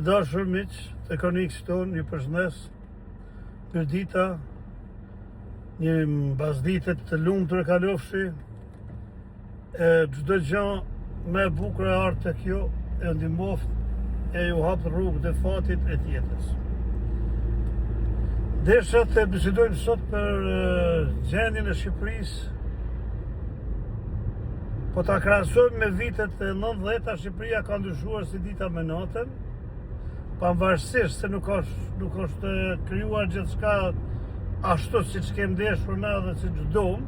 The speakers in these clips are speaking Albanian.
Të dashur miq, të kronikës tonë, ju përshëndes. Përdita, një mbasdite të lumtur e kalofshi. Çdo gjë më e bukur e ardh tek ju, e ndihmoft e ju hap rrugë të fatit e tjetës. Desha të bisedojmë sot për gjendjen e Shqipërisë. Po ta krahasojmë me vitet e 90-ta, Shqipëria ka ndryshuar si dita me natën, pavarësisht se nuk është krijuar gjithçka ashtu siç kemi dashur na dhe siç duam.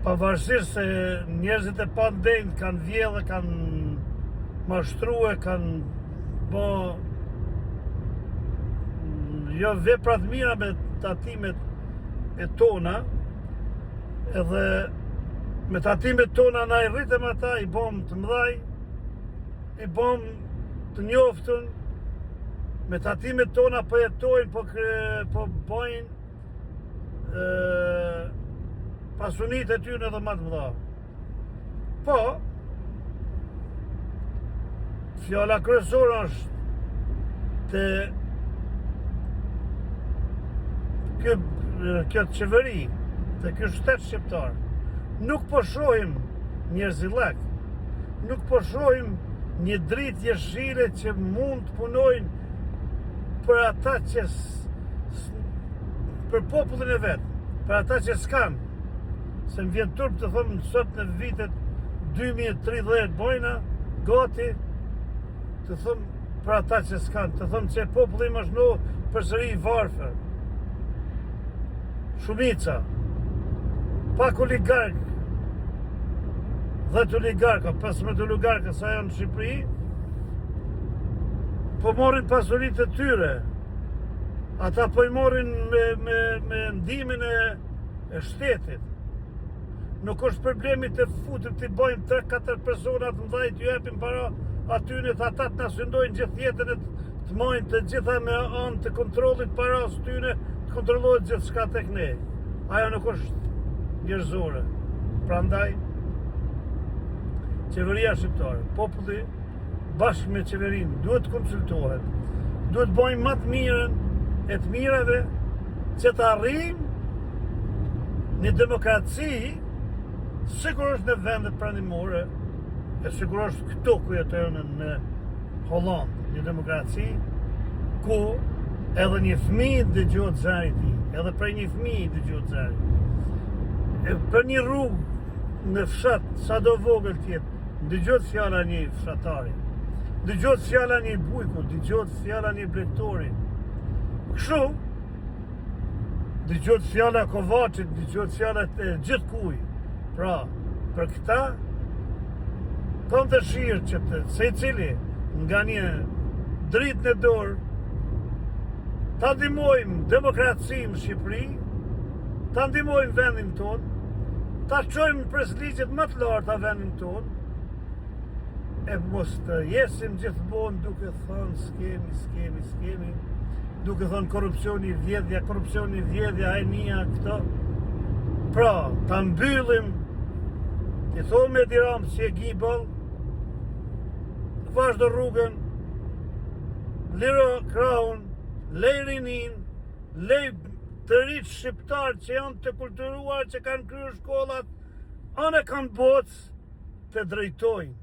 Pavarësisht se njerëzit e pandenjë kanë vjedhë, kanë mashtruar, kanë bë jo vepra të mira me tatimet e tona, edhe me tatimet tona na i rritëm ata, i bom të mëdhaj, i bom të njoftën, me tatimet tona po jetojnë, po bojnë pasunit e tyre edhe më të mëdha. Po, fjala kryesore është të kjo qeveri, të kjo shtet shqiptar. Nuk po shohim njerëzillak, nuk po shohim një dritë jeshile që mund të punojnë për ata që për popullin e vet, për ata që s'kan. Se më vjen turp të them sot në vitet 2030 bojna gati të them për ata që s'kan, të them që populli më është përsëri i varfër. Shumica, pak oligark, 10 oligarka, 15 oligarka sa janë në Shqipëri, po morin pasuritë e tyre. Ata po i morin me ndihmën e shtetit. Nuk është problemi të futet të bojnë 3-4 persona të mëdhaj të japin para atyre, ata të na syndojnë gjithë jetën e të mojnë të gjitha me anë të kontrollit para së tyre, të kontrollohet gjithçka tek ne. Ajo nuk është njerëzore. Prandaj qeveria shqiptare, populli bashkë me qeverinë duhet të konsultohet. Duhet të bëjmë më të mirën e të mirave që të arrijmë një demokraci, sigurisht në vendet perëndimore, e sigurisht këtu ku jetojnë në Hollandë, një demokraci ku edhe një fëmijë dëgjohet zëri i tij, edhe për një fëmijë dëgjohet zëri. Për një rrugë në fshat, sado vogël të jetë, dëgjohet fjala një fshatari, dëgjohet fjala një bujku, dëgjohet fjala një blegtori. Kështu, dëgjohet fjala Kovaçit, dëgjohet fjala e gjithkujt. Pra, për këta, kam dëshirë që secili nga një dritë në dorë, ta ndihmojmë demokracinë në Shqipëri, ta ndihmojmë vendin tonë, ta çojmë pres ligjet më të larta vendin tonë, e mos të jesim gjithmonë duke thënë skemi, duke thënë korrupsioni vjedhja, e nia këto. Pra, ta mbyllim, i thonë me diram si e gibëll, vazhdo rrugën, liro krahun, lej rinin, lej të rritë shqiptarë që janë të kulturuar, që kanë kryer shkollat, anë kanë bocë të drejtojnë.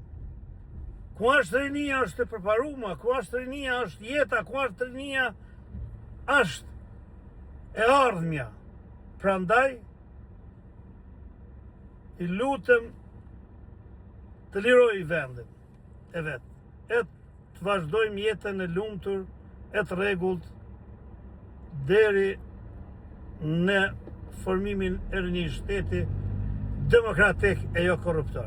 Ku është rinia është të përparuma, ku është rinia është jeta, ku është rinia është e ardhmja. Prandaj, i lutem të liroj vendin e vetë, e të vazhdojmë jetën e lumtur, e të rregullt, deri në formimin e një shteti demokratik e jo korruptor.